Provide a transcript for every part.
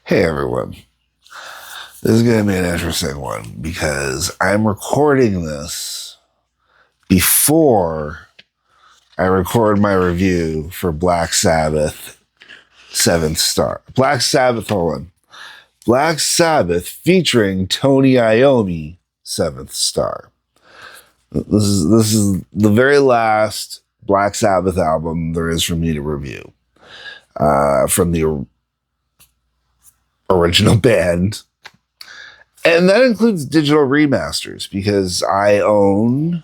Hey everyone, this is going to be an interesting one because I'm recording this before I record my review for Black Sabbath 7th Star. Black Sabbath featuring Tony Iommi 7th Star. This is the very last Black Sabbath album there is for me to review from the original band. And that includes digital remasters because I own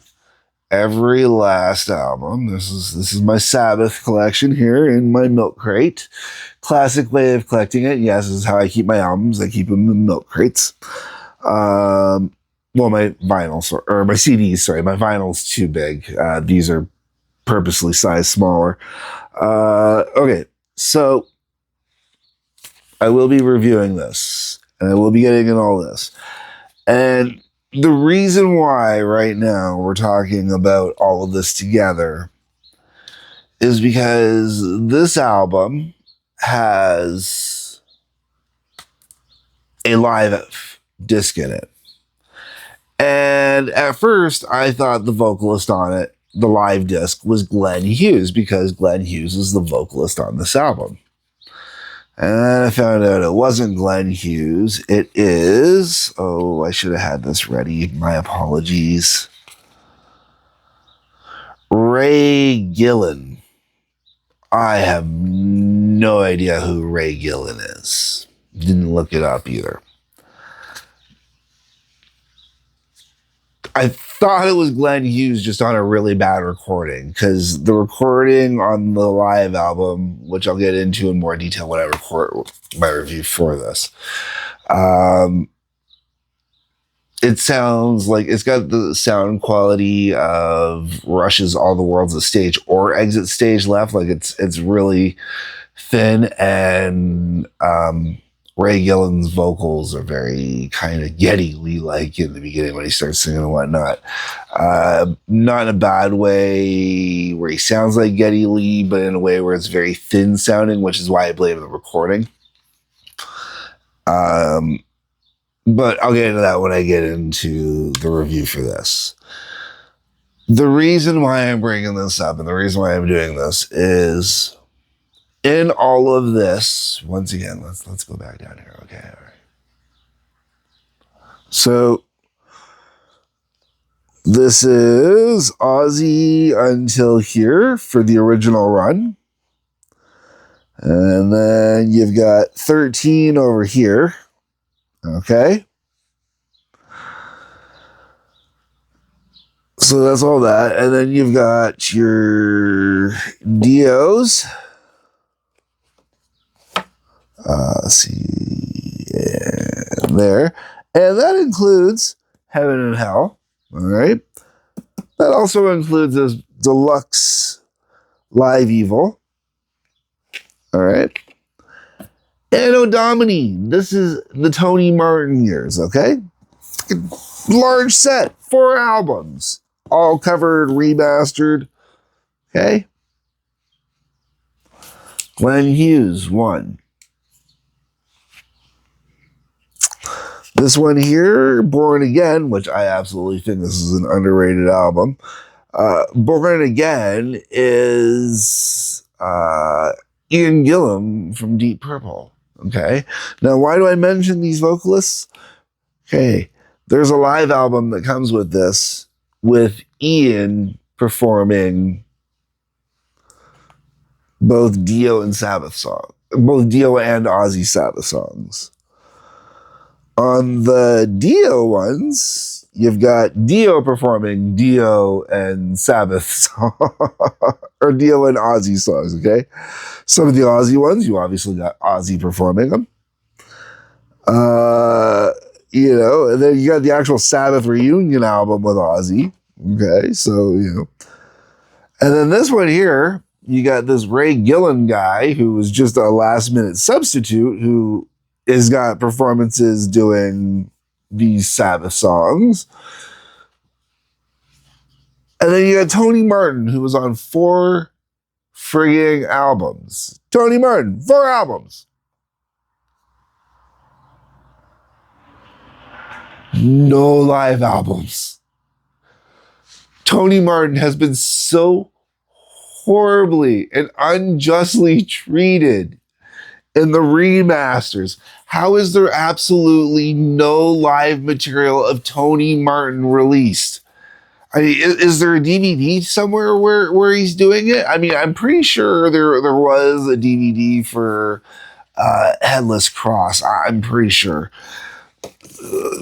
every last album. This is my Sabbath collection here in my milk crate. Classic way of collecting it. Yes, this is how I keep my albums. I keep them in milk crates. My vinyls or my CDs. Sorry, my vinyl's too big. These are purposely sized smaller. Okay, so I will be reviewing this. And I will be getting in all this. And the reason why right now we're talking about all of this together is because this album has a live disc in it. And at first, I thought the vocalist on it, the live disc, was Glenn Hughes because Glenn Hughes is the vocalist on this album. And then I found out it wasn't Glenn Hughes. It is... Oh, I should have had this ready. My apologies. Ray Gillen. I have no idea who Ray Gillen is. Didn't look it up either. I thought it was Glenn Hughes just on a really bad recording because the recording on the live album, which I'll get into in more detail when I record my review for this, it sounds like it's got the sound quality of Rush's All the World's a Stage or Exit Stage left. Like it's really thin, and Ray Gillen's vocals are very kind of Geddy Lee-like in the beginning when he starts singing and whatnot. Not in a bad way where he sounds like Geddy Lee, but in a way where it's very thin sounding, which is why I blame the recording. But I'll get into that when I get into the review for this. The reason why I'm bringing this up and the reason why I'm doing this is... in all of this, once again, let's go back down here. Okay, all right. So this is Ozzy Until Here for the original run. And then you've got 13 over here. Okay. So that's all that. And then you've got your Dios. Let's see, and there, and that includes Heaven and Hell. All right, that also includes this deluxe Live Evil. All right, and O'Domini. This is the Tony Martin years. Okay, large set, 4 albums, all covered, remastered. Okay, Glenn Hughes 1. This one here, Born Again, which I absolutely think this is an underrated album. Born Again is Ian Gillen from Deep Purple. Okay. Now, why do I mention these vocalists? Okay. There's a live album that comes with this, with Ian performing both Dio and Sabbath songs, both Dio and Ozzy Sabbath songs. On the Dio ones, you've got Dio performing Dio and Sabbath songs, or Dio and Ozzy songs, okay? Some of the Ozzy ones, you obviously got Ozzy performing them. And then you got the actual Sabbath reunion album with Ozzy, okay? So, And then this one here, you got this Ray Gillen guy who was just a last-minute substitute who has got performances doing these Sabbath songs. And then you got Tony Martin, who was on 4 frigging albums. Tony Martin, 4 albums. No live albums. Tony Martin has been so horribly and unjustly treated in the remasters. How is there absolutely no live material of Tony Martin released? I mean, is there a DVD somewhere where he's doing it? I mean, I'm pretty sure there was a DVD for Headless Cross. I'm pretty sure.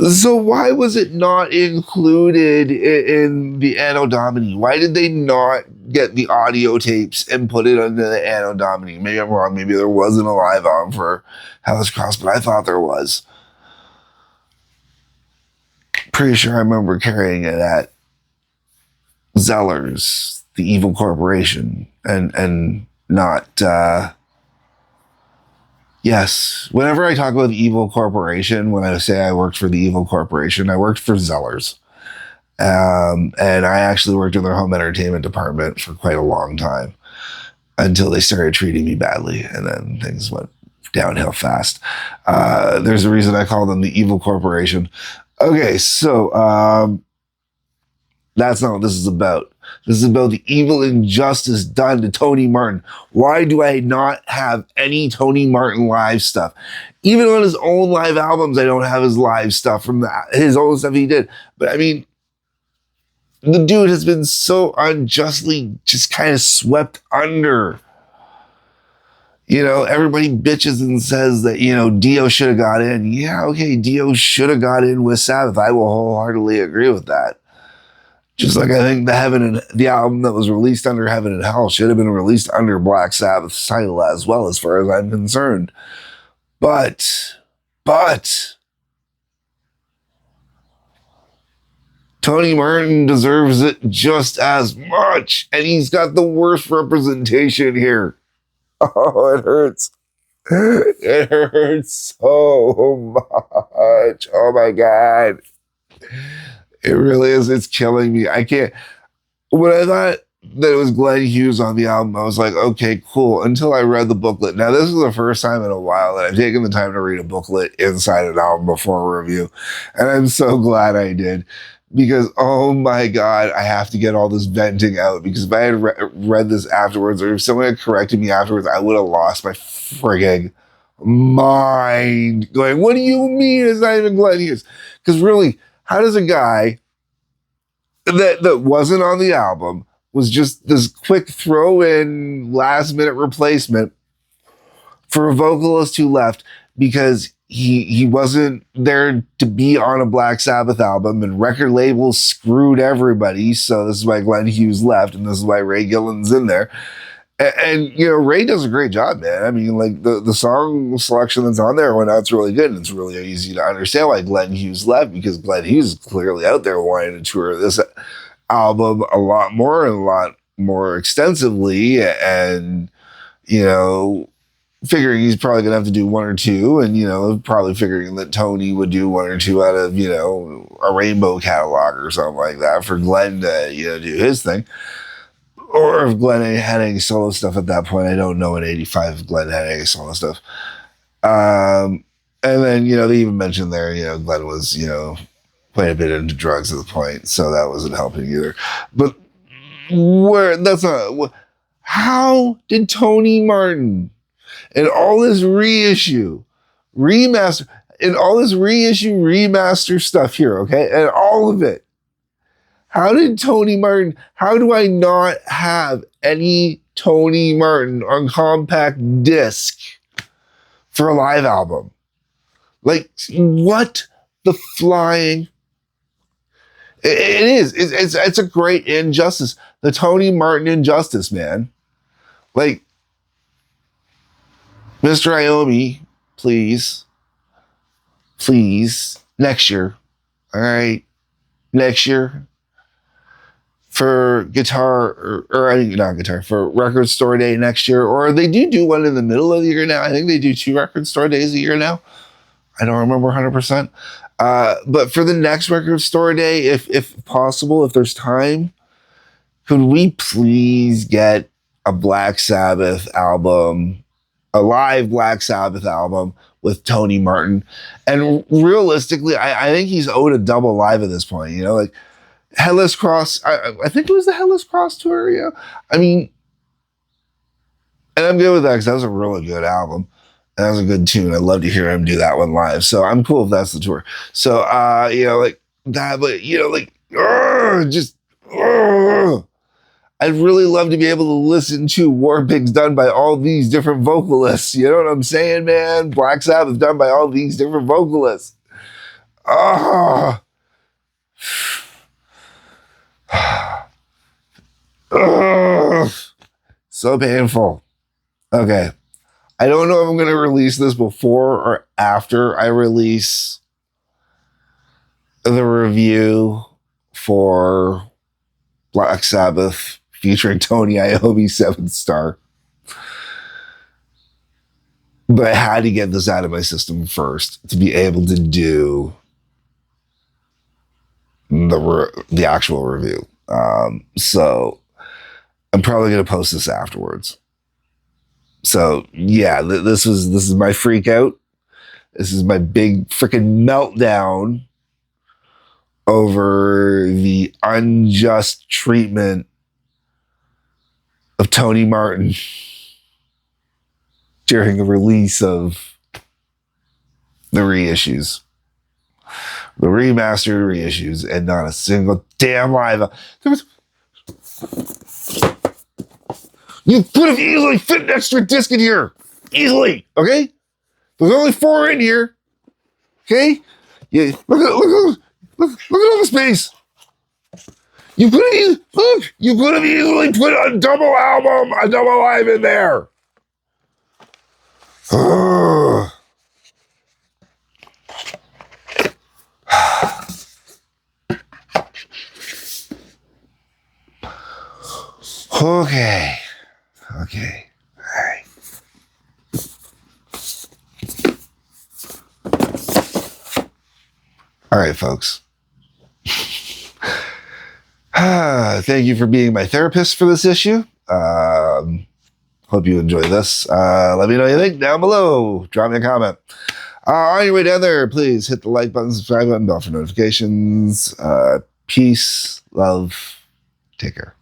So why was it not included in the Anno Domini? Why did they not get the audio tapes and put it under the Anno Domini? Maybe I'm wrong. Maybe there wasn't a live album for Headless Cross, but I thought there was. Pretty sure I remember carrying it at Zeller's, the evil corporation, and not yes. Whenever I talk about the evil corporation, when I say I worked for the evil corporation, I worked for Zeller's. And I actually worked in their home entertainment department for quite a long time until they started treating me badly, and then things went downhill fast. There's a reason I call them the evil corporation. Okay, so that's not what this is about. This is about the evil injustice done to Tony Martin. Why do I not have any Tony Martin live stuff? Even on his own live albums, I don't have his live stuff from his own stuff he did. But I mean, the dude has been so unjustly just kind of swept under. You know, everybody bitches and says that, you know, Dio should have got in. Yeah, okay, Dio should have got in with Sabbath. I will wholeheartedly agree with that. Just like I think the album that was released under Heaven and Hell should have been released under Black Sabbath's title as well, as far as I'm concerned. But Tony Martin deserves it just as much, and he's got the worst representation here. Oh, it hurts. It hurts so much. Oh my God. It really is. It's killing me. I can't. When I thought that it was Glenn Hughes on the album, I was like, okay, cool. Until I read the booklet. Now, this is the first time in a while that I've taken the time to read a booklet inside an album before a review. And I'm so glad I did. Because, oh my God, I have to get all this venting out. Because if I had read this afterwards, or if someone had corrected me afterwards, I would have lost my frigging mind. Going, what do you mean it's not even Glenn Hughes? Because really, how does a guy that wasn't on the album, was just this quick throw-in, last-minute replacement for a vocalist who left because he wasn't there to be on a Black Sabbath album, and record labels screwed everybody, so this is why Glenn Hughes left, and this is why Ray Gillen's in there. And you know, Ray does a great job, man. I mean, like the song selection that's on there, well, it's really good, and it's really easy to understand why Glenn Hughes left, because Glenn Hughes is clearly out there wanting to tour this album a lot more and a lot more extensively, and you know, figuring he's probably gonna have to do one or two, and you know, probably figuring that Tony would do one or two out of, you know, a Rainbow catalog or something like that for Glenn to, you know, do his thing. Or if Glenn had any solo stuff at that point. I don't know in 85 if Glenn had any solo stuff. And then, you know, they even mentioned there, you know, Glenn was, you know, quite a bit into drugs at the point, so that wasn't helping either. But how did Tony Martin and all this remaster stuff here, okay, and all of it, how did Tony Martin, how do I not have any Tony Martin on compact disc for a live album? Like, what the flying? It is. It's a great injustice. The Tony Martin injustice, man. Like, Mr. Iommi, please, next year, all right, next year, for guitar, or I think not guitar, for Record Store Day next year, or they do one in the middle of the year now. I think they do 2 Record Store Days a year now. I don't remember 100%. But for the next Record Store Day, if possible, if there's time, could we please get a Black Sabbath album a live Black Sabbath album with Tony Martin. And realistically, I think he's owed a double live at this point, you know, like Headless Cross. I think it was the Headless Cross tour, you know? I mean, and I'm good with that because that was a really good album. And that was a good tune. I'd love to hear him do that one live. So I'm cool if that's the tour. So, you know, like that, but, you know, like, just, I'd really love to be able to listen to War Pigs done by all these different vocalists. You know what I'm saying, man? Black Sabbath done by all these different vocalists. Oh. So painful. Okay. I don't know if I'm going to release this before or after I release the review for Black Sabbath featuring Tony Iommi 7th Star. But I had to get this out of my system first to be able to do the actual review. So I'm probably going to post this afterwards. So yeah, this is my freak out. This is my big freaking meltdown over the unjust treatment of Tony Martin during the release of the reissues, the remastered reissues, and not a single damn live. You could have easily fit an extra disc in here. Easily. Okay? There's only 4 in here. Okay? Yeah. Look at all the space. You could have easily put a double album, a double live in there. Okay. Okay. All right. All right, folks. Thank you for being my therapist for this issue. Hope you enjoy this. Let me know what you think down below. Drop me a comment. On your way down there, please hit the like button, subscribe button, bell for notifications. Peace, love, take care.